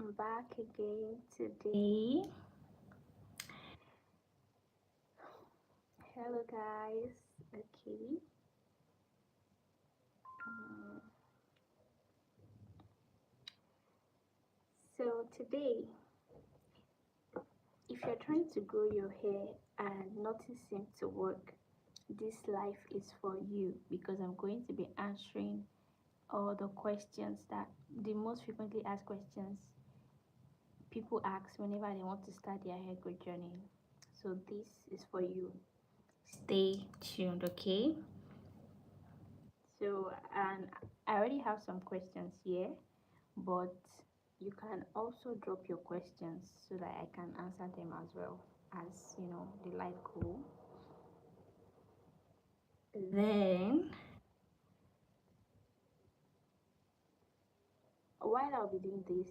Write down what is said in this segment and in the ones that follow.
I'm back again today. Hello guys. Okay. Um, so today, if you're trying to grow your hair and nothing seems to work, this life is for you, because I'm going to be answering all the questions, that the most frequently asked questions people ask whenever they want to start their hair growth journey. So this is for you. Stay tuned, okay? So, and I already have some questions here, but you can also drop your questions so that I can answer them as well, as the live go. Then, while I'll be doing this,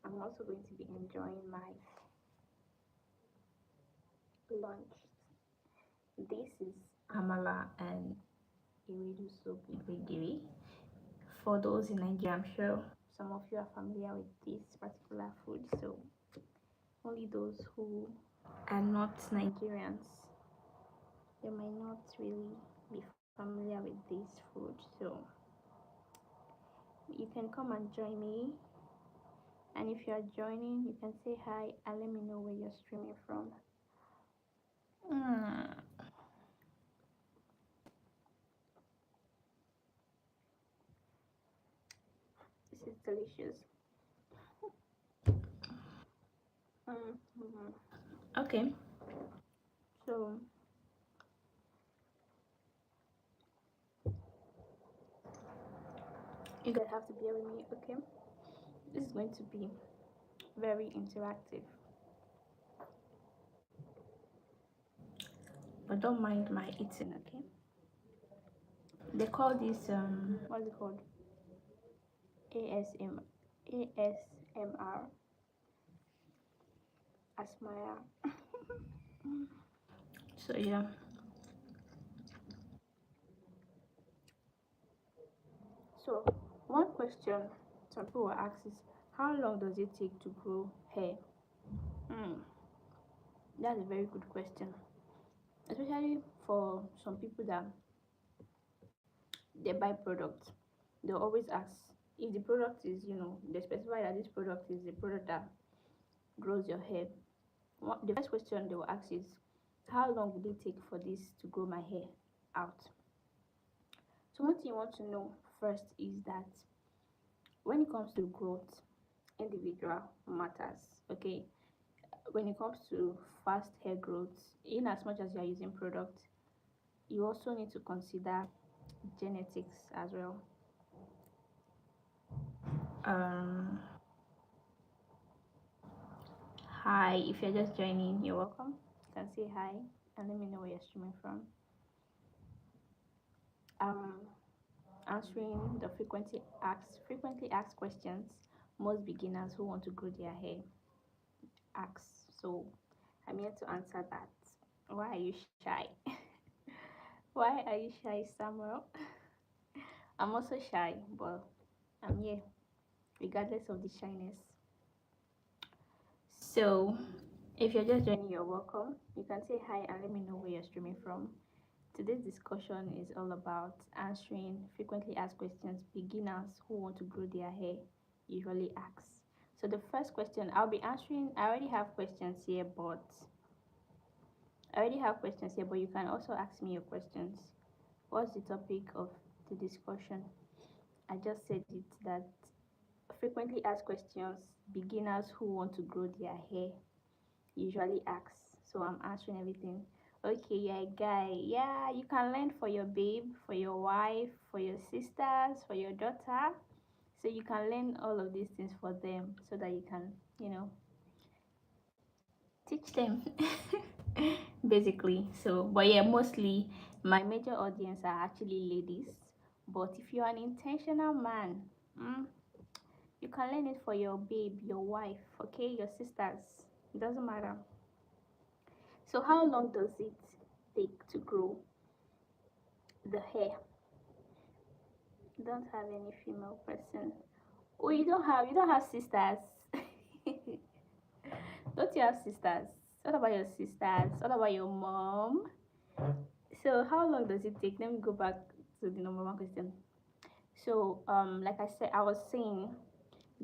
I'm also going to be enjoying my lunch. This is amala and ewedu soup with. For those in Nigeria, I'm sure some of you are familiar with this particular food, so only those who are not Nigerians, they might not really be familiar with this food. So you can come and join me, and if you are joining, you can say hi and let me know where you're streaming from. This is delicious. Okay, so you guys have to bear with me, okay? This is going to be very interactive, but don't mind my eating, okay? They call this what's it called? ASMR. Asmaya. So yeah. So one question some people will ask is, how long does it take to grow hair? That's a very good question, especially for some people that they buy products. They'll always ask if the product is, they specify that this product is the product that grows your hair. The first question they will ask is, how long will it take for this to grow my hair out? So one thing you want to know first is that when it comes to growth, individual matters, okay? When it comes to fast hair growth, in as much as you are using product, you also need to consider genetics as well. Hi, if you're just joining, you're welcome. You can say hi and let me know where you're streaming from. Answering the frequently asked questions most beginners who want to grow their hair ask. So I'm here to answer that. Why are you shy? Why are you shy, Samuel? I'm also shy, but I'm here regardless of the shyness. So if you're just joining, you're welcome. You can say hi and let me know where you're streaming from. Today's discussion is all about answering frequently asked questions beginners who want to grow their hair usually ask. So the first question I'll be answering, I already have questions here, but you can also ask me your questions. What's the topic of the discussion? I just said it, that frequently asked questions beginners who want to grow their hair usually ask. So I'm answering everything. Okay, you're a guy. Yeah, you can learn for your babe, for your wife, for your sisters, for your daughter. So you can learn all of these things for them so that you can, teach them basically. So, but yeah, mostly my major audience are actually ladies. But if you're an intentional man, you can learn it for your babe, your wife, okay, your sisters. It doesn't matter. So how long does it take to grow the hair? Don't have any female person. Oh, you don't have sisters. Don't you have sisters? What about your sisters? What about your mom? So how long does it take? Let me go back to the number one question. So like I said, I was saying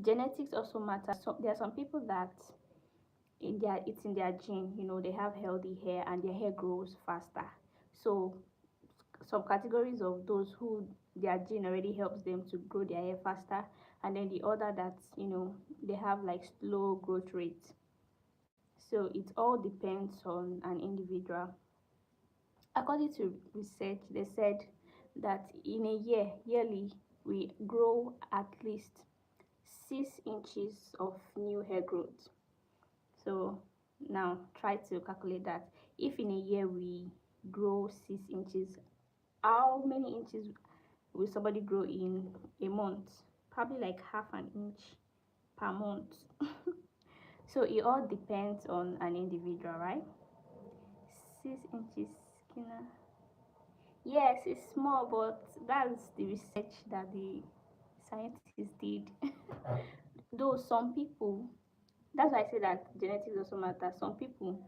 genetics also matter. So there are some people that it's in their gene, they have healthy hair and their hair grows faster. So some categories of those who their gene already helps them to grow their hair faster, and then the other that they have like slow growth rate. So it all depends on an individual. According to research, they said that in a yearly, we grow at least 6 inches of new hair growth. So now try to calculate that. If in a year we grow 6 inches, how many inches will somebody grow in a month? Probably like half an inch per month. So it all depends on an individual, right? 6 inches, skinner. Yes, it's small, but that's the research that the scientists did. Though some people, that's why I say that genetics also matter. Some people,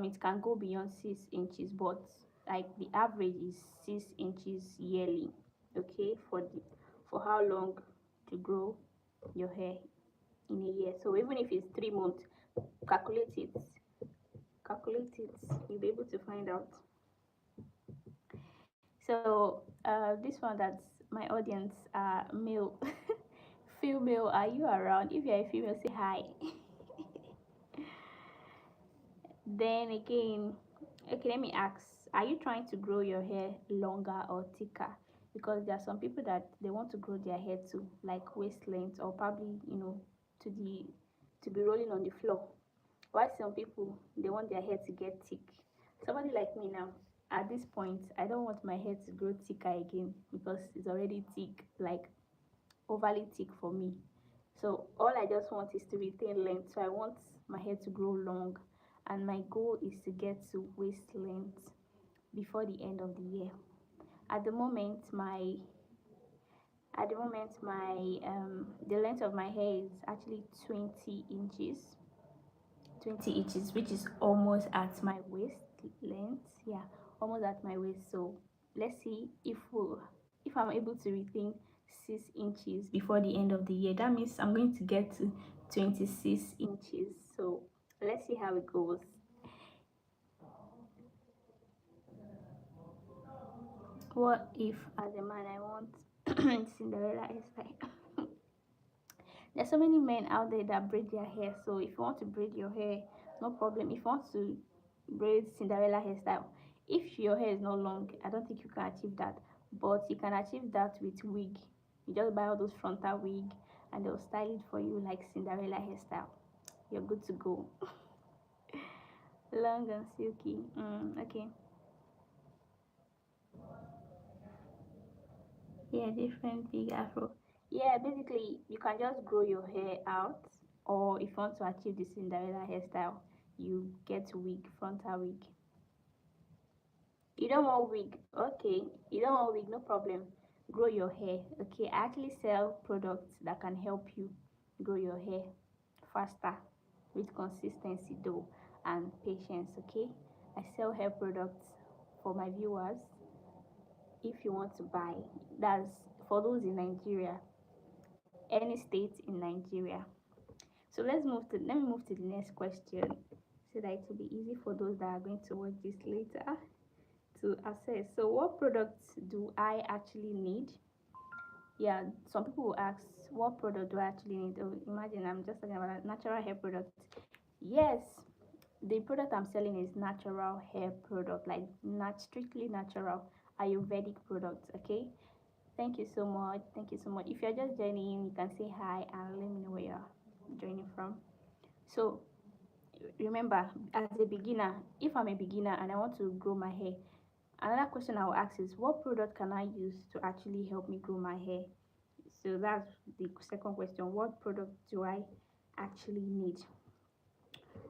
it can go beyond 6 inches, but like the average is 6 inches yearly. Okay, for how long to grow your hair in a year. So even if it's 3 months, calculate it. Calculate it. You'll be able to find out. So this one, that's my audience male. Female, are you around? If you're a female, say hi. Then again, okay, let me ask, are you trying to grow your hair longer or thicker? Because there are some people that they want to grow their hair to like waist length, or probably to the to be rolling on the floor. While some people, they want their hair to get thick. Somebody like me now, at this point, I don't want my hair to grow thicker again because it's already thick, like overly thick for me. So all I just want is to retain length. So I want my hair to grow long, and my goal is to get to waist length before the end of the year. At the moment, my the length of my hair is actually 20 inches. 20 inches, which is almost at my waist length. Yeah, almost at my waist. So let's see if I'm able to retain 6 inches before the end of the year. That means I'm going to get to 26 inches. So let's see how it goes. What if as a man I want Cinderella hairstyle? There's so many men out there that braid their hair. So if you want to braid your hair, no problem. If you want to braid Cinderella hairstyle, if your hair is not long, I don't think you can achieve that. But you can achieve that with wig. You just buy all those frontal wig and they'll style it for you like Cinderella hairstyle. You're good to go. Long and silky. Okay. Yeah, different big afro. Yeah, basically you can just grow your hair out, or if you want to achieve the Cinderella hairstyle, you get wig, frontal wig. You don't want wig, okay? You don't want wig, no problem. Grow your hair, okay? I actually sell products that can help you grow your hair faster with consistency though and patience, okay? I sell hair products for my viewers. If you want to buy, that's for those in Nigeria, any state in Nigeria. So let me move to the next question so that it will be easy for those that are going to watch this later to assess. So what products do I actually need? Yeah, some people will ask, what product do I actually need? Oh, imagine I'm just talking about a natural hair product. Yes, the product I'm selling is natural hair product, like not strictly natural Ayurvedic products. Okay, thank you so much. Thank you so much. If you're just joining in, you can say hi and let me know where you're joining from. So remember, as a beginner, if I'm a beginner and I want to grow my hair, another question I will ask is, what product can I use to actually help me grow my hair? So that's the second question. What product do I actually need?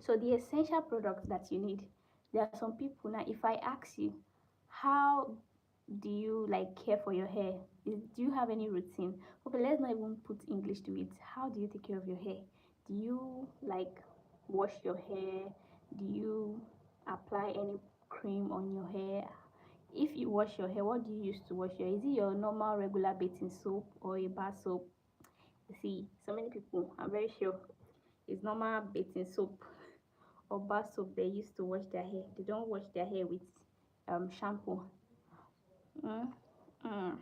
So the essential products that you need, there are some people now, if I ask you, how do you like care for your hair? Do you have any routine? Okay, let's not even put English to it. How do you take care of your hair? Do you like wash your hair? Do you apply any cream on your hair? If you wash your hair, what do you use to wash your hair? Is it your normal regular bathing soap or a bar soap? See, so many people, I'm very sure, it's normal bathing soap or bar soap they use to wash their hair. They don't wash their hair with shampoo. Mm, mm.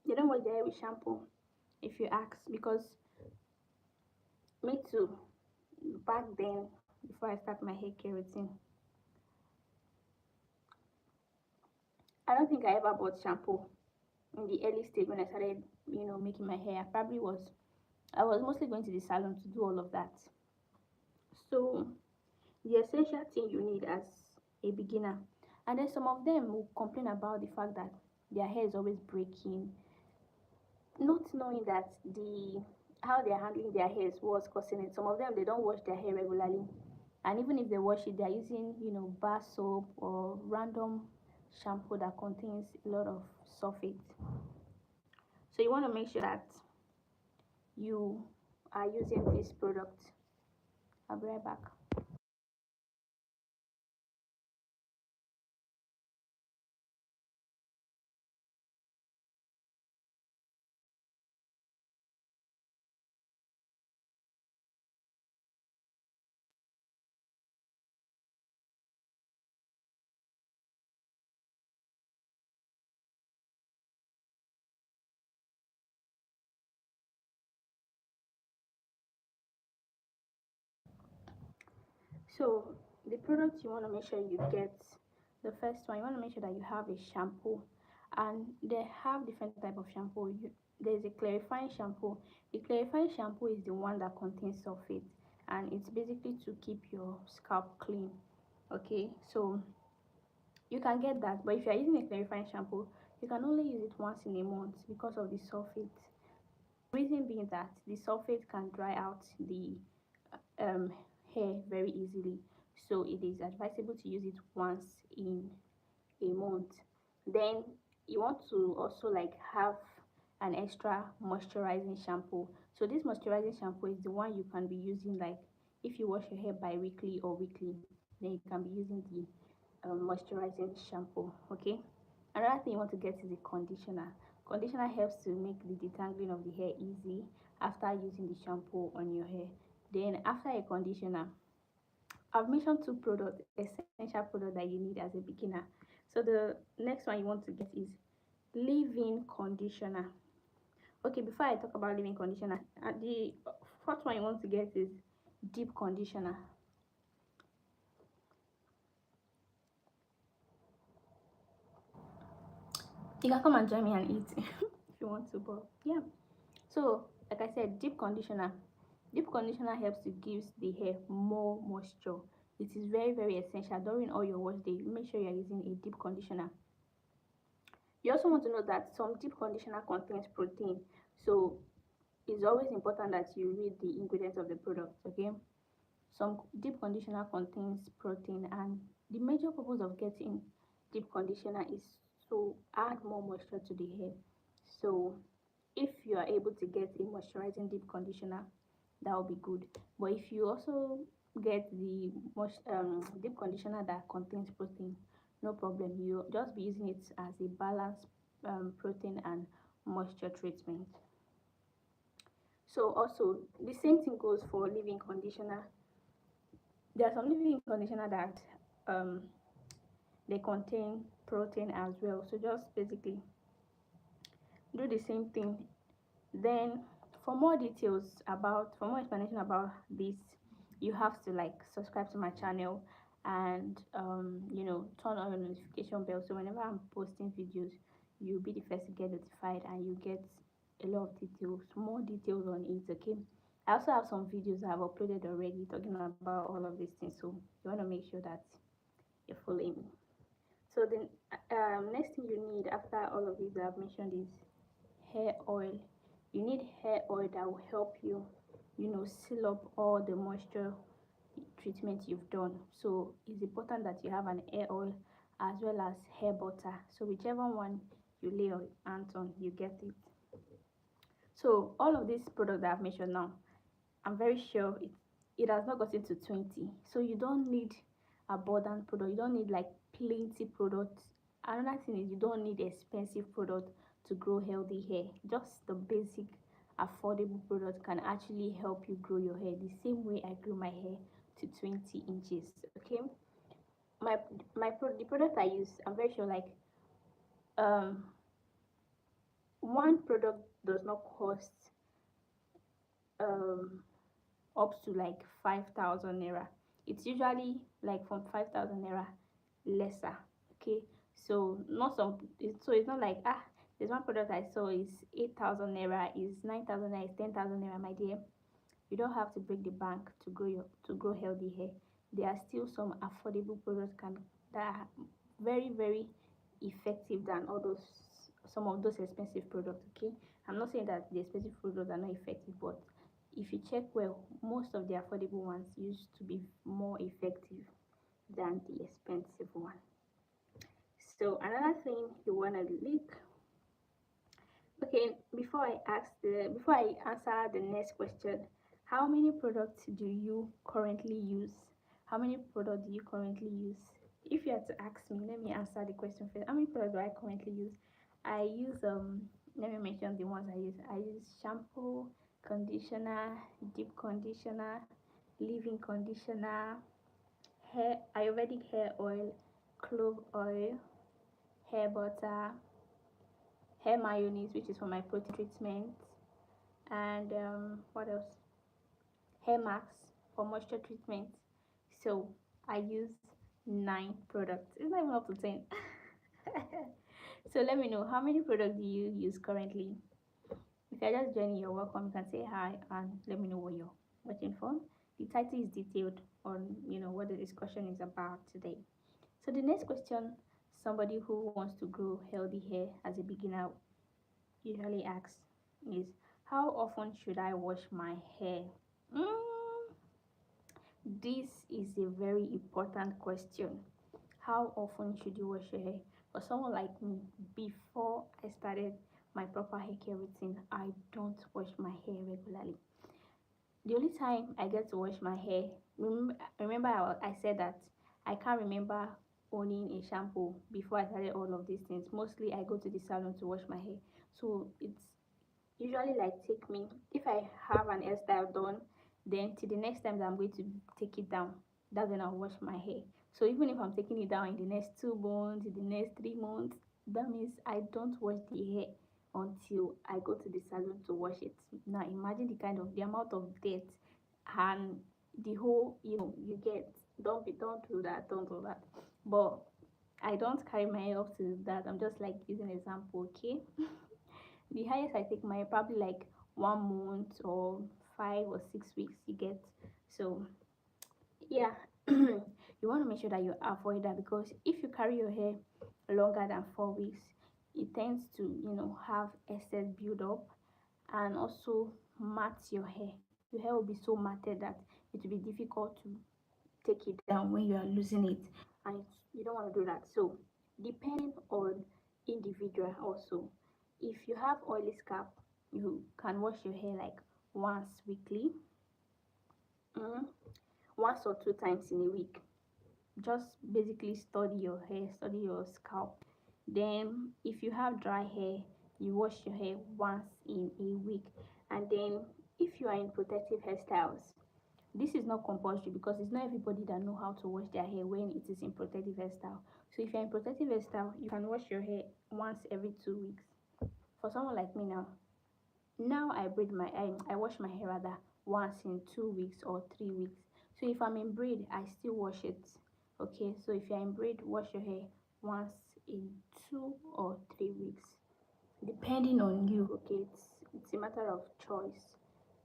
They don't wash their hair with shampoo, if you ask, because me too, back then, before I start my hair care routine, I don't think I ever bought shampoo in the early stage when I started, making my hair. I was mostly going to the salon to do all of that. So the essential thing you need as a beginner, and then some of them will complain about the fact that their hair is always breaking, not knowing that the how they're handling their hair is what's causing it. Some of them, they don't wash their hair regularly, and even if they wash it, they're using bar soap or random shampoo that contains a lot of sulfate. So you want to make sure that you are using this product. I'll be right back. So the products you want to make sure you get, the first one, you want to make sure that you have a shampoo, and they have different type of shampoo. There's a clarifying shampoo. The clarifying shampoo is the one that contains sulfate, and it's basically to keep your scalp clean. Okay, so you can get that, but if you are using a clarifying shampoo, you can only use it once in a month because of the sulfate. Reason being that the sulfate can dry out the um, hair very easily, so it is advisable to use it once in a month. Then you want to also like have an extra moisturizing shampoo. So this moisturizing shampoo is the one you can be using, like if you wash your hair bi-weekly or weekly, then you can be using the moisturizing shampoo. Okay, another thing you want to get is a conditioner. Conditioner helps to make the detangling of the hair easy after using the shampoo on your hair. Then after a conditioner, I've mentioned two products, essential products that you need as a beginner. So the next one you want to get is leave-in conditioner. Okay, before I talk about leave-in conditioner, the first one you want to get is deep conditioner. You can come and join me and eat if you want to, but yeah. So like I said, deep conditioner. Deep conditioner helps to give the hair more moisture. It is very, very essential during all your wash day. Make sure you're using a deep conditioner. You also want to know that some deep conditioner contains protein, so it's always important that you read the ingredients of the product. Okay, some deep conditioner contains protein, and the major purpose of getting deep conditioner is to add more moisture to the hair. So if you are able to get a moisturizing deep conditioner, that will be good. But if you also get the deep conditioner that contains protein, no problem. You just be using it as a balanced protein and moisture treatment. So also the same thing goes for leave-in conditioner. There are some leave-in conditioner that um, they contain protein as well. So just basically do the same thing. Then for more explanation about this, you have to like subscribe to my channel, and turn on your notification bell, so whenever I'm posting videos, you'll be the first to get notified, and you get a lot of details, more details on it. Okay, I also have some videos I've uploaded already talking about all of these things, so you want to make sure that you're following me. So then next thing you need after all of these I've mentioned is hair oil. You need hair oil that will help you seal up all the moisture treatment you've done. So it's important that you have an hair oil as well as hair butter. So whichever one you lay your hands on, you get it. So all of these products that I've mentioned now, I'm very sure it has not gotten to 20. So you don't need abundant product. You don't need like plenty products. Another thing is you don't need expensive product to grow healthy hair. Just the basic affordable product can actually help you grow your hair the same way I grew my hair to 20 inches. Okay, my the product I use, I'm very sure like um one product does not cost um up to like 5,000 naira. It's usually like from 5,000 naira lesser. Okay, so not some. So it's not like there's one product I saw is 8,000 naira, is 9,000 naira, is 10,000 naira. My dear, you don't have to break the bank to grow healthy hair. There are still some affordable products that are very effective than all those some of those expensive products. Okay, I'm not saying that the expensive products are not effective, but if you check well, most of the affordable ones used to be more effective than the expensive one. So another thing you want to look. Okay, before I answer the next question, how many products do you currently use? How many products do you currently use? If you had to ask me, let me answer the question first. How many products do I currently use? I use let me mention the ones I use. I use shampoo, conditioner, deep conditioner, leave-in conditioner, hair Ayurvedic hair oil, clove oil, hair butter, hair mayonnaise, which is for my protein treatment, and what else? Hair mask for moisture treatment. So I use 9 products. It's not even up to 10. So let me know, how many products do you use currently? If you're just joining, you're welcome. You can say hi and let me know what you're watching for. The title is detailed on what the discussion is about today. So the next question somebody who wants to grow healthy hair as a beginner usually asks is, how often should I wash my hair? This is a very important question. How often should you wash your hair? For someone like me, before I started my proper hair care routine, I don't wash my hair regularly. The only time I get to wash my hair, remember I said that I can't remember owning a shampoo before I started all of these things. Mostly I go to the salon to wash my hair. So it's usually like take me, if I have an hairstyle done, then till the next time that I'm going to take it down, that's when I'll wash my hair. So even if I'm taking it down in the next 2 months, in the next 3 months, that means I don't wash the hair until I go to the salon to wash it. Now imagine the amount of dirt and the whole you get. Don't do that, don't do that. But I don't carry my hair up to that. I'm just like using example, okay? The highest I take my probably like 1 month or 5 or 6 weeks, you get. So yeah, you want to make sure that you avoid that, because if you carry your hair longer than 4 weeks, it tends to have excess build up and also mat your hair. Your hair will be so matted that it will be difficult to take it down when you are losing it, and you don't want to do that. So depending on individual also, if you have oily scalp, you can wash your hair like once weekly, mm, once or 2 times in a week. Just basically study your hair, study your scalp. Then if you have dry hair, you wash your hair once in a week. And then if you are in protective hairstyles, this is not compulsory because it's not everybody that know how to wash their hair when it is in protective hairstyle. So if you're in protective hairstyle, you can wash your hair once every 2 weeks. For someone like me now I wash my hair rather once in 2 weeks or 3 weeks. So if I'm in braid, I still wash it. Okay, so if you're in braid, wash your hair once in 2 or 3 weeks, depending on you. Okay, it's a matter of choice.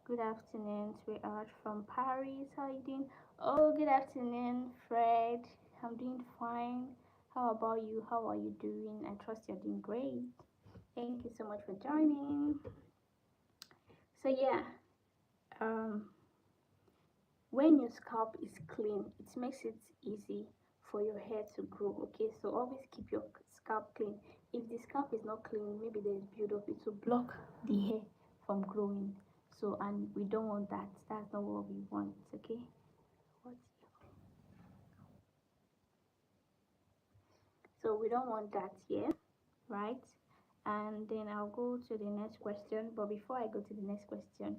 Good afternoon, sweetheart from Paris. How are you doing? Oh, good afternoon, Fred. I'm doing fine. How about you? How are you doing? I trust you're doing great. Thank you so much for joining. So yeah, when your scalp is clean, it makes it easy for your hair to grow. Okay, so always keep your scalp clean. If the scalp is not clean, maybe there's build-up, it will block the hair from growing. So, and we don't want that. That's not what we want. Okay, so we don't want that here, right? And then I'll go to the next question. But before I go to the next question,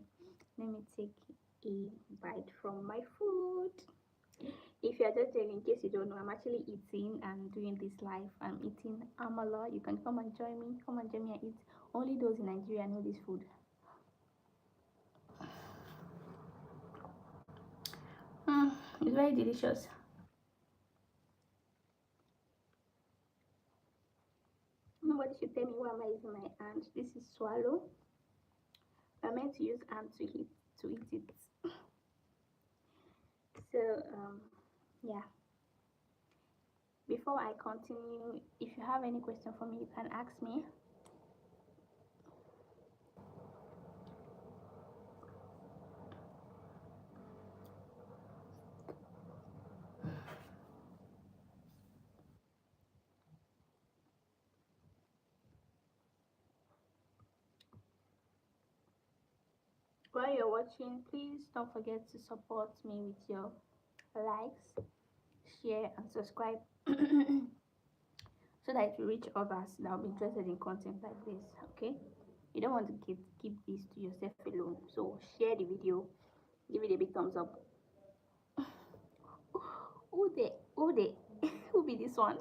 let me take a bite from my food. If you're just there, in case you don't know, I'm actually eating and doing this live. I'm eating amala. You can come and join me. Come and join me and eat. Only those in Nigeria know this food. It's very delicious. Nobody should tell me why am I using my hand. This is swallow. I meant to use hand to eat it. So yeah. Before I continue, if you have any question for me, you can ask me. While you're watching, please don't forget to support me with your likes, share, and subscribe so that it will reach others that will be interested in content like this. Okay, you don't want to keep this to yourself alone, so share the video, give it a big thumbs up. Who who be this one?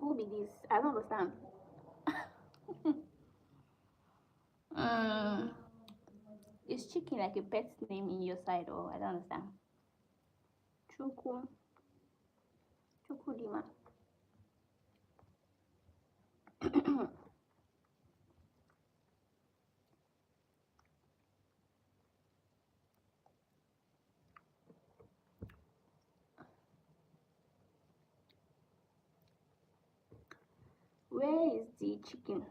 Who be this? I don't understand. um is chicken like a pet name in your side, or I don't understand? Chukudima. Where is the chicken?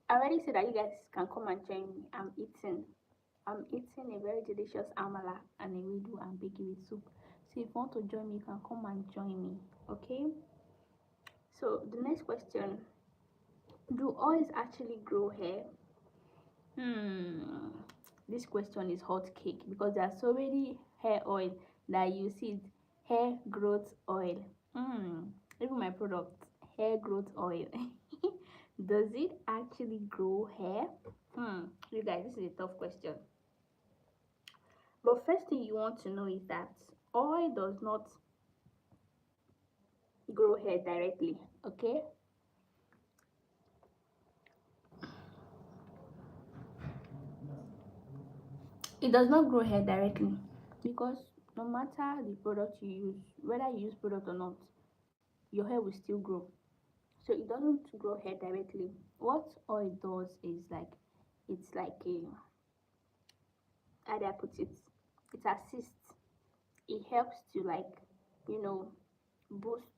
I already said that you guys can come and join me. I'm eating a very delicious amala and a wedu and bake with soup. So if you want to join me, you can come and join me. Okay. So the next question: do oils actually grow hair? This question is hot cake because there's so many hair oil that you see it, hair growth oil. Even my product, hair growth oil. Does it actually grow hair? You guys, this is a tough question. But first thing you want to know is that oil does not grow hair directly. Okay. It does not grow hair directly because no matter the product you use, whether you use product or not, your hair will still grow. So it doesn't grow hair directly. What oil does is like, it's like a, how do I put it? It assists. It helps to, like, you know, boost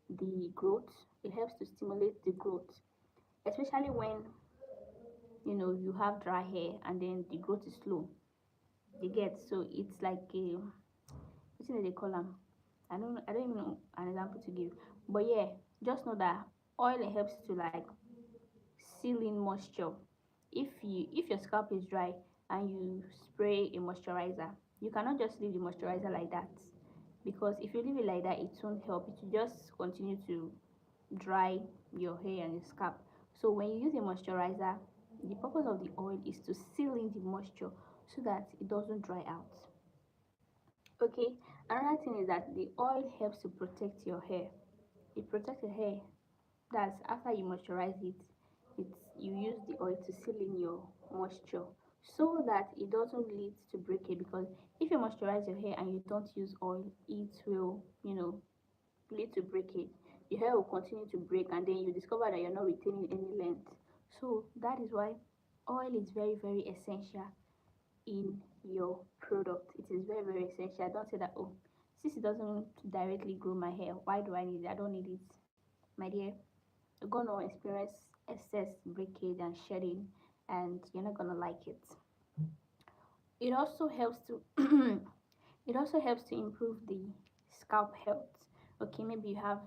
the growth. It helps to stimulate the growth, especially when you have dry hair and then the growth is slow. You get, so it's like a, what do they call them? I don't even know an example to give, but yeah, just know that oil helps to like seal in moisture. If your scalp is dry and you spray a moisturizer, you cannot just leave the moisturizer like that, because if you leave it like that, it won't help. It will just continue to dry your hair and your scalp. So when you use a moisturizer, the purpose of the oil is to seal in the moisture so that it doesn't dry out. Okay, another thing is that the oil helps to protect your hair. It protects your hair. That's after you moisturize it, you use the oil to seal in your moisture so that it doesn't lead to breakage. Because if you moisturize your hair and you don't use oil, it will lead to breakage. Your hair will continue to break and then you discover that you're not retaining any length. So that is why Oil is very, very essential in your product. It is very, very essential. Don't say that, oh, since it doesn't directly grow my hair, why do I need it? I don't need it. My dear, you're gonna experience excess breakage and shedding, and you're not gonna like it. It also helps to it also helps to improve the scalp health. Okay, maybe you have,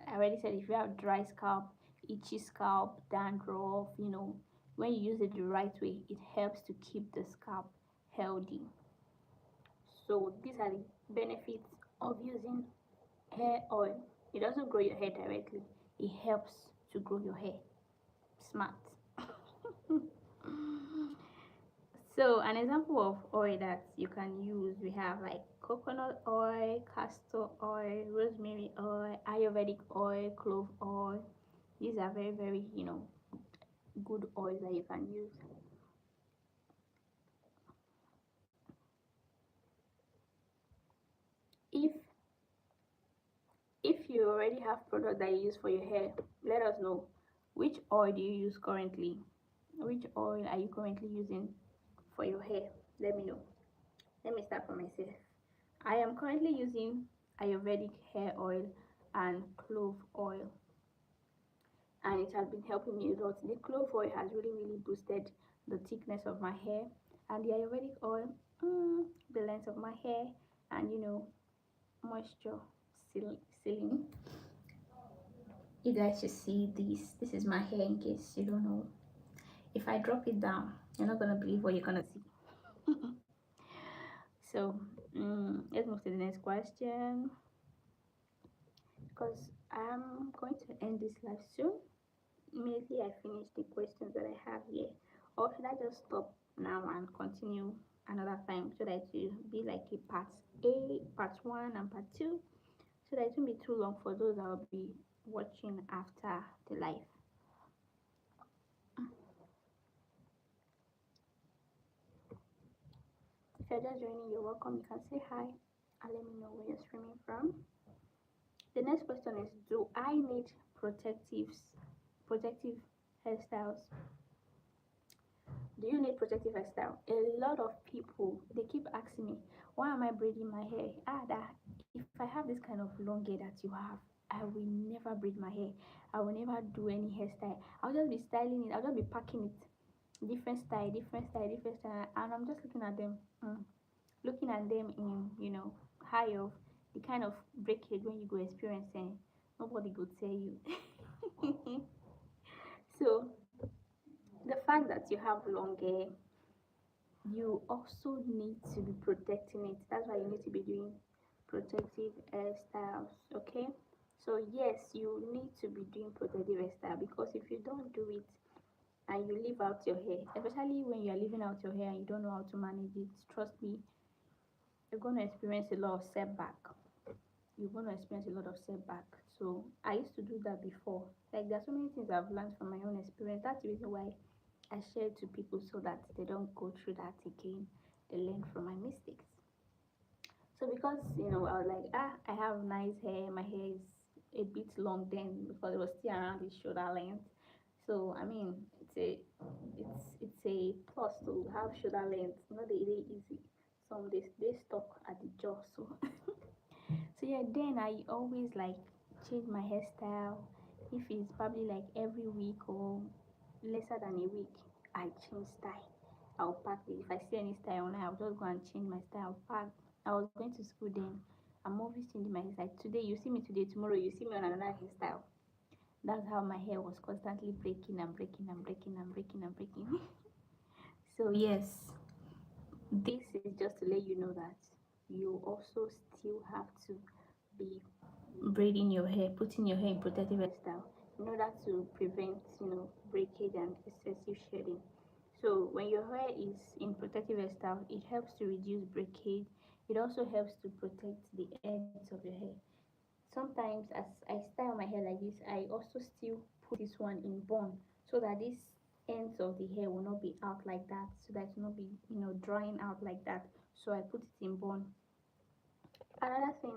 I already said, if you have dry scalp, itchy scalp, dandruff, when you use it the right way, it helps to keep the scalp healthy. So these are the benefits of using hair oil. It doesn't grow your hair directly, it helps to grow your hair. Smart. So an example of oil that you can use, we have like coconut oil, castor oil, rosemary oil, ayurvedic oil, clove oil. These are very, very, good oils that you can use. If if you already have product that you use for your hair, let us know. Which oil do you use currently? Which oil are you currently using for your hair? Let me know. Let me start from myself. I am currently using Ayurvedic hair oil and clove oil, and it has been helping me a lot. The clove oil has really, really boosted the thickness of my hair, and the Ayurvedic oil, the length of my hair, and moisture sealing. You guys should see this. This is my hair in case you don't know. If I drop it down, you're not gonna believe what you're gonna see. So let's move to the next question, because I'm going to end this live soon. Immediately I finish the questions that I have here, or should I just stop now and continue another time, so that it will be like a part one and part two, so that it won't be too long for those that will be watching after the live. If you're just joining, you're welcome. You can say hi and let me know where you're streaming from. The next question is, do I need protective hairstyles? Do you need protective hairstyle? A lot of people, they keep asking me, why am I braiding my hair? That if I have this kind of long hair that you have, I will never braid my hair. I will never do any hairstyle. I'll just be styling it. I'll just be packing it, different style, different style, different style, and I'm just looking at them in high of the kind of breakage when you go experiencing. Nobody could tell you. So the fact that you have long hair, you also need to be protecting it. That's why you need to be doing protective hairstyles. Okay, so yes, you need to be doing protective hairstyle, because if you don't do it and you leave out your hair, especially when you are leaving out your hair and you don't know how to manage it, trust me, you're going to experience a lot of setback. You're going to experience a lot of setback. So I used to do that before. Like, there's so many things I've learned from my own experience. That's the reason why I share it to people, so that they don't go through that again. They learn from my mistakes. So because I was like, I have nice hair. My hair is a bit long then, because it was still around the shoulder length. So I mean, it's a plus to have shoulder length. Not really easy. Some they stuck at the jaw. So so yeah, then I always like change my hairstyle. If it's probably like every week or lesser than a week, I change style. I'll pack it. If I see any style on, I'll just go and change my style. Pack. I was going to school then. I'm always changing my hairstyle. Today you see me today, tomorrow you see me on another hairstyle. That's how my hair was constantly breaking and breaking and breaking and breaking and breaking. So yes, this is just to let you know that you also still have to be braiding your hair, putting your hair in protective hairstyle, in order to prevent, breakage and excessive shedding. So when your hair is in protective hairstyle, it helps to reduce breakage. It also helps to protect the ends of your hair. Sometimes as I style my hair like this, I also still put this one in bun, so that this ends of the hair will not be out like that, so that it will not be drying out like that. So I put it in bun. Another thing,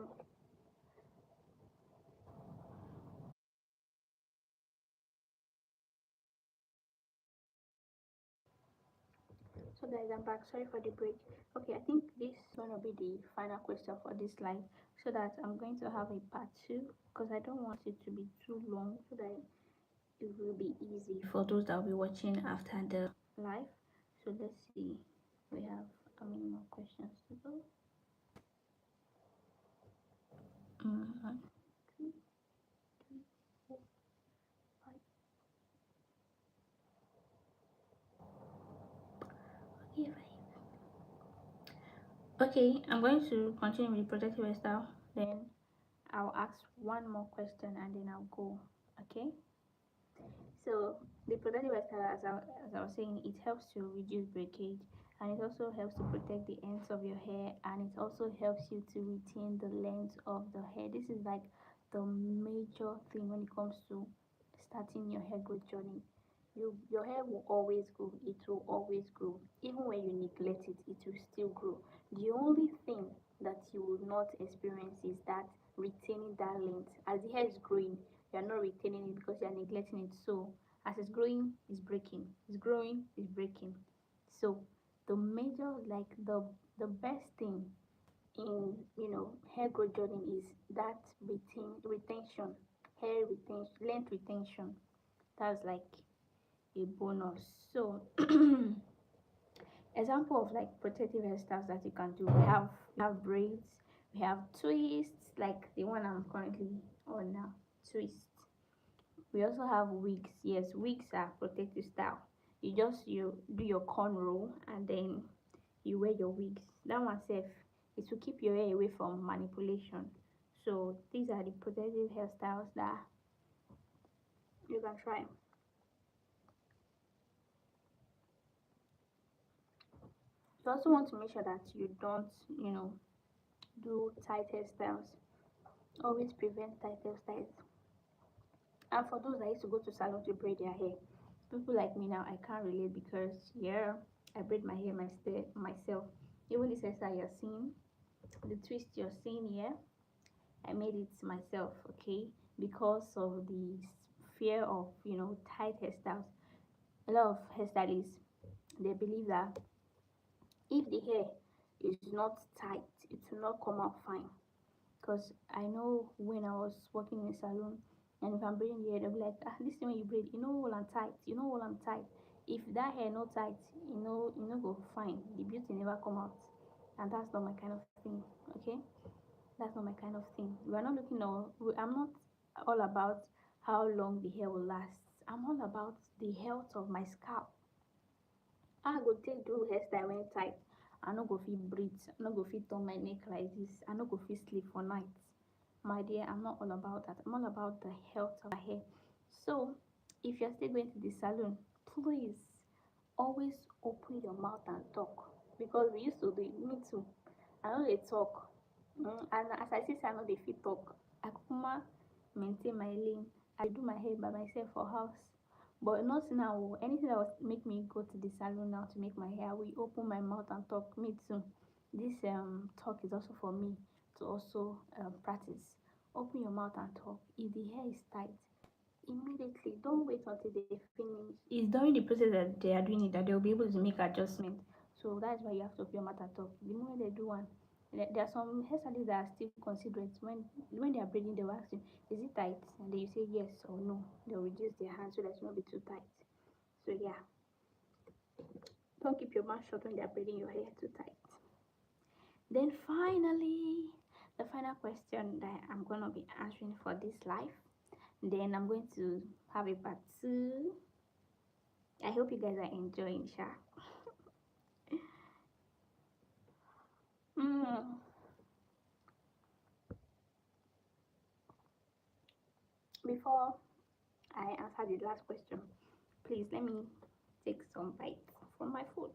So guys, I'm back. Sorry for the break. Okay, I think this is going to be the final question for this live, so that I'm going to have a part 2, because I don't want it to be too long, so that it will be easy for those that will be watching after the live. So let's see, we have how many more questions to go. 1, 2, 3, 4, 5. Okay, 5. Okay, I'm going to continue with the protective hairstyle, then I'll ask one more question and then I'll go. Okay, so the protective hairstyle, as I was saying, it helps to reduce breakage, and it also helps to protect the ends of your hair, and it also helps you to retain the length of the hair. This is like the major thing when it comes to starting your hair growth journey. Your hair will always grow, it will always grow. Even when you neglect it, it will still grow. The only thing that you will not experience is that retaining that length. As the hair is growing, you are not retaining it because you are neglecting it. So as it's growing, it's breaking, it's growing, it's breaking. So the major, like the best thing in hair growth journey is that retention, hair retention, length retention. That's like a bonus. So example of like protective hairstyles that you can do, we have braids, we have twists, like the one I'm currently on now, twist. We also have wigs. Yes, wigs are protective style. You do your cornrow and then you wear your wigs. That one safe, it will keep your hair away from manipulation. So these are the protective hairstyles that you can try. You also want to make sure that you don't do tight hairstyles. Always prevent tight hairstyles. And for those that used to go to salon to braid their hair, people like me now, I can't relate, because yeah, I braid my hair myself. Even this hairstyle you're seeing, the twist you're seeing here, I made it myself. Okay, because of the fear of tight hairstyles. A lot of hairstylists, they believe that if the hair is not tight, it will not come out fine. Because I know when I was working in a salon, and if I'm braiding the hair, they'll be like, this thing when you braid, all I'm tight, all I'm tight. If that hair not tight, go fine. The beauty never come out. And that's not my kind of thing. Okay? That's not my kind of thing. We're not looking all I'm not all about how long the hair will last. I'm all about the health of my scalp. I go take do hairstyle when tight. I no go fit breathe. I no go fit turn my neck like this. I no go fit sleep for night. My dear, I'm not all about that. I'm all about the health of my hair. So if you're still going to the salon, please always open your mouth and talk, because we used to do it. Me too. I know they talk. And as I see, I know they fit talk. I kuma maintain my lane. I do my hair by myself for house. But not now. Anything that will make me go to the salon now to make my hair, we open my mouth and talk. Me too. This talk is also for me to also practice. Open your mouth and talk. If the hair is tight, immediately, don't wait until they finish. It's during the process that they are doing it that they'll be able to make adjustment. So that's why you have to open your mouth and talk. The moment they do one, there are some hairstylists that are still considerate. When they are braiding, they will ask you, is it tight? And then you say yes or no. They'll reduce their hands so that it won't be too tight. So yeah, don't keep your mouth shut when they are braiding your hair too tight. Then finally, the final question that I'm gonna be answering for this live. Then I'm going to have a part 2. I hope you guys are enjoying, Sha. Before I answer the last question, please let me take some bites from my food.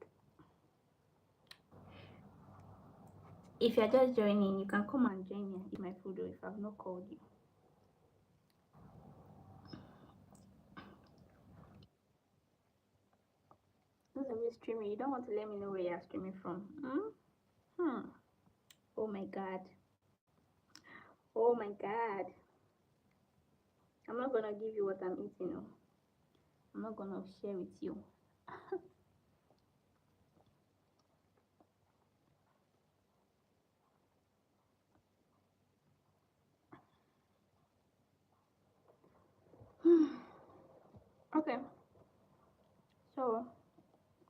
If you're just joining, you can come and join me and eat my food, or if I've not called you. Those of you streaming, you don't want to let me know where you're streaming from. Oh my god. Oh my god. I'm not gonna give you what I'm eating. I'm not gonna share with you. Okay, so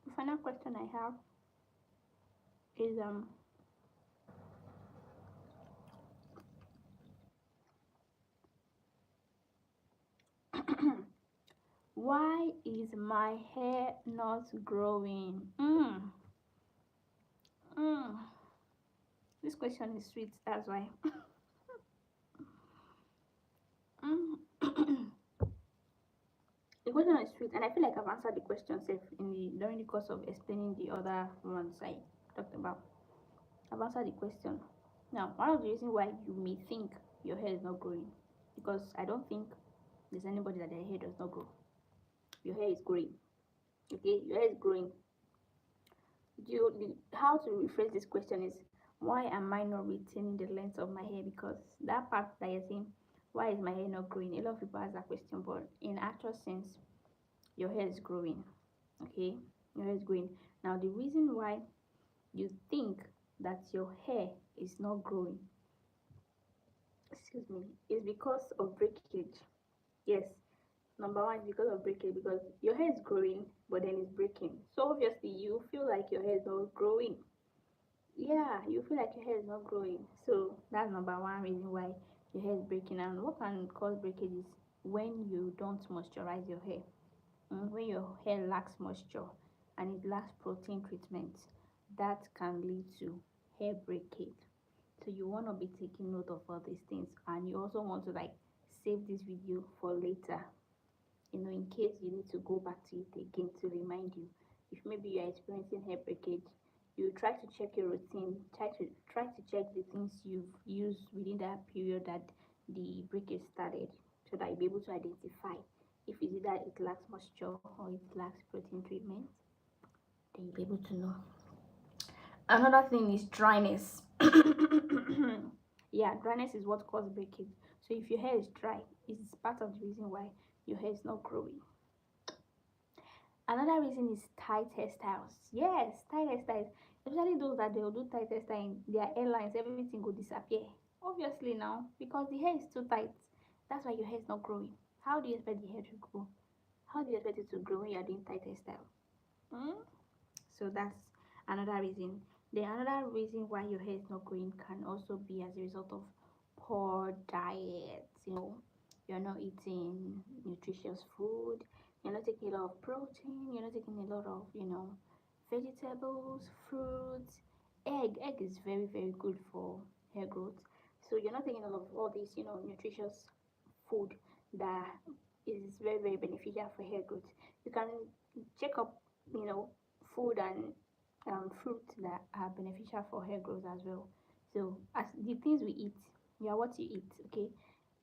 the final question I have is why is my hair not growing? Mm. This question is sweet, that's why. Mm. The question is sweet, and I feel like I've answered the question safe during the course of explaining the other ones I talked about. I've answered the question. Now, one of the reasons why you may think your hair is not growing, because I don't think there's anybody that their hair does not grow. Your hair is growing. Okay, your hair is growing. How to rephrase this question is, why am I not retaining the length of my hair? Because that part that you're saying, why is my hair not growing? A lot of people ask that question, but in actual sense, your hair is growing. Okay, your hair is growing. Now, the reason why you think that your hair is not growing, excuse me, is because of breakage. Yes, number one is because of breakage, because your hair is growing but then it's breaking, so obviously you feel like your hair is not growing. Yeah, you feel like your hair is not growing, so that's number one reason why your hair is breaking. And what can cause breakage is when you don't moisturize your hair. When your hair lacks moisture and it lacks protein treatment, that can lead to hair breakage. So you want to be taking note of all these things, and you also want to like save this video for later, in case you need to go back to it again to remind you. If maybe you are experiencing hair breakage, you try to check your routine, try to check the things you've used within that period that the breakage started, so that you'll be able to identify if it's either it lacks moisture or it lacks protein treatment. Then you'll be able to know. Another thing is dryness. Yeah, dryness is what causes breakage. So if your hair is dry, it's part of the reason why your hair is not growing. Another reason is tight hairstyles. Yes, tight hairstyles, especially those that they'll do tight hairstyle in their hairlines, everything will disappear. Obviously now, because the hair is too tight, that's why your hair is not growing. How do you expect the hair to grow? How do you expect it to grow when you're doing tight hairstyle? Hmm? So that's another reason. The another reason why your hair is not growing can also be as a result of poor diet. You're not eating nutritious food, you're not taking a lot of protein, you're not taking a lot of vegetables, fruits, egg is very very good for hair growth. So you're not taking a lot of all these nutritious food that is very very beneficial for hair growth. You can check up food and fruits that are beneficial for hair growth as well. So as the things we eat, yeah, what you eat, okay,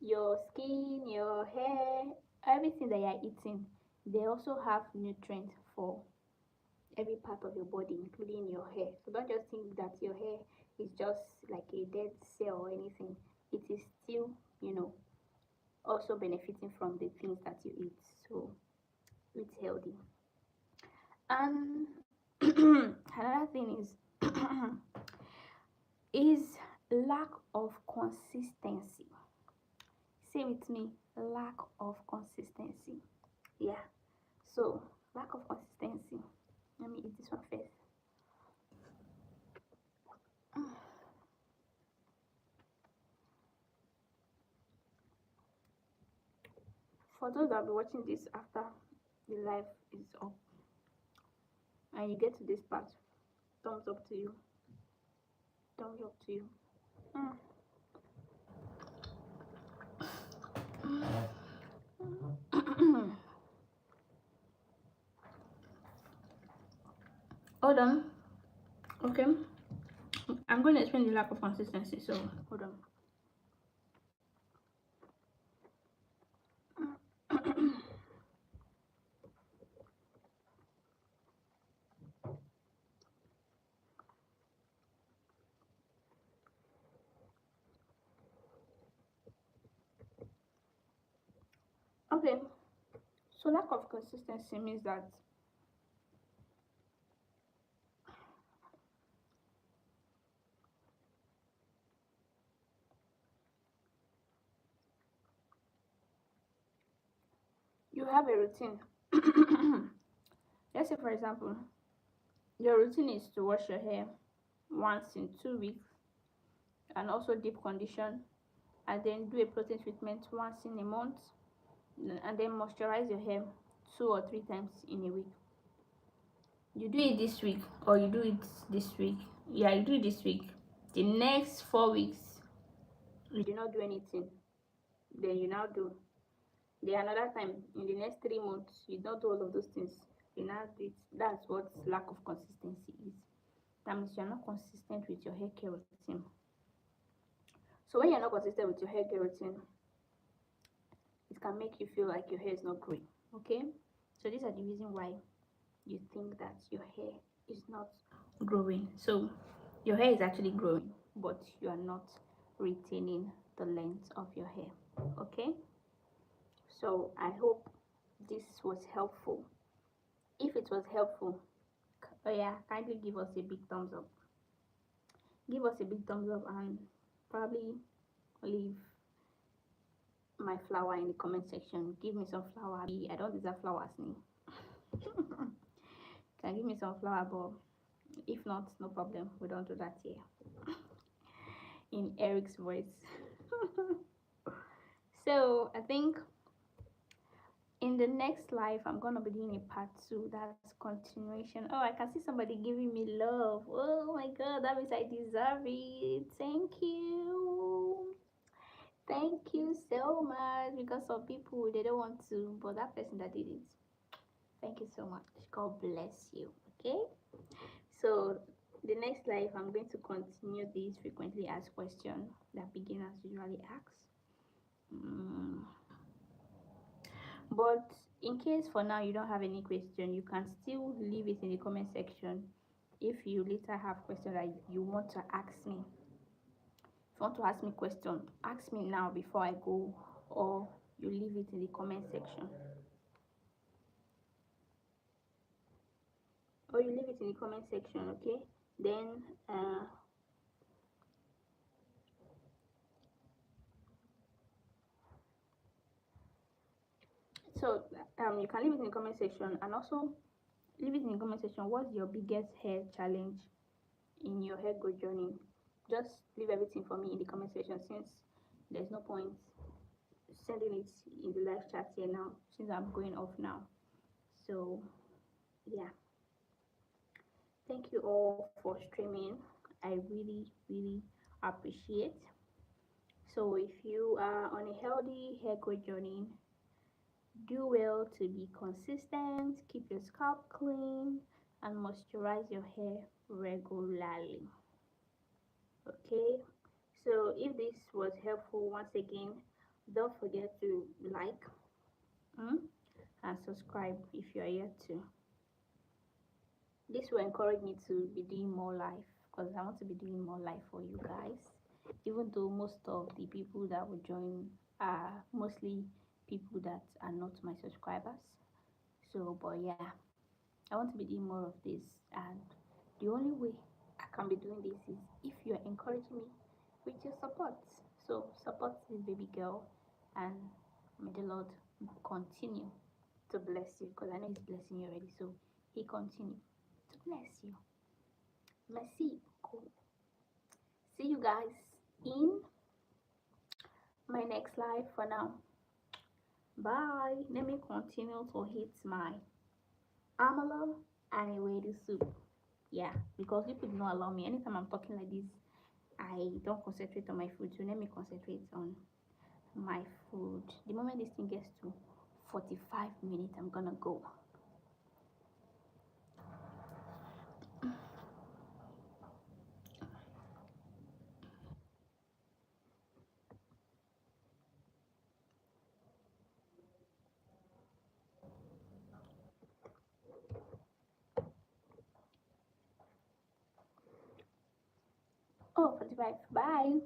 your skin, your hair, everything that you're eating, they also have nutrients for every part of your body, including your hair. So don't just think that your hair is just like a dead cell or anything. It is still, also benefiting from the things that you eat. So eat healthy. And another thing is lack of consistency. Say with me, lack of consistency. Yeah. So lack of consistency. Let me eat this one first. For those that will be watching this after the live is up and you get to this part, thumbs up to you. Thumbs up to you. Hold on. Okay. I'm going to explain the lack of consistency. So hold on. Okay. So lack of consistency means that you have a routine. Let's say, for example, your routine is to wash your hair once in 2 weeks and also deep condition, and then do a protein treatment once in a month, and then moisturize your hair 2 or 3 times in a week. You do it this week, or you do it this week. Yeah, you do it this week. The next 4 weeks, you do not do anything. Then you now do. Then another time in the next 3 months, you don't do all of those things. You now do it. That's what lack of consistency is. That means you're not consistent with your hair care routine. So when you're not consistent with your hair care routine, it can make you feel like your hair is not growing. Okay? So these are the reason why you think that your hair is not growing. So your hair is actually growing, but you are not retaining the length of your hair. Okay? So I hope this was helpful. If it was helpful, oh yeah, kindly give us a big thumbs up. Give us a big thumbs up and probably leave my flower in the comment section. Give me some flower. I don't deserve flowers. Can give me some flower, but if not, no problem. We don't do that here. In Eric's voice. So I think in the next live I'm gonna be doing a part 2. That's continuation. Oh, I can see somebody giving me love. Oh my god, that means I deserve it. Thank you. Thank you so much. Because some people, they don't want to, but that person that did it, thank you so much. God bless you. Okay, so the next live I'm going to continue these frequently asked questions that beginners usually ask. But in case for now you don't have any question, you can still leave it in the comment section. If you later have questions that you want to ask me, if you want to ask me question, ask me now before I go, or you leave it in the comment section. Or you leave it in the comment section. Okay, then so you can leave it in the comment section, and also leave it in the comment section. What's your biggest hair challenge in your hair growth journey? Just leave everything for me in the comment section, since there's no point sending it in the live chat here now, since I'm going off now. So yeah, thank you all for streaming. I really appreciate. So if you are on a healthy hair growth journey, do well to be consistent, keep your scalp clean, and moisturize your hair regularly. Okay, so if this was helpful, once again, don't forget to like and subscribe if you are yet to. This will encourage me to be doing more live, because I want to be doing more live for you guys, even though most of the people that will join are mostly people that are not my subscribers. So but yeah, I want to be doing more of this, and the only way I can be doing this is if you are encouraging me with your support. So support this baby girl, and may the Lord continue to bless you, because I know he's blessing you already. So he continue to bless you. Merci. Cool. See you guys in my next live. For now, bye. Let me continue to hit my amala and ewedu soup. Yeah, because people do not allow me. Anytime I'm talking like this, I don't concentrate on my food. So let me concentrate on my food. The moment this thing gets to 45 minutes, I'm gonna go. Oh, 45. Bye.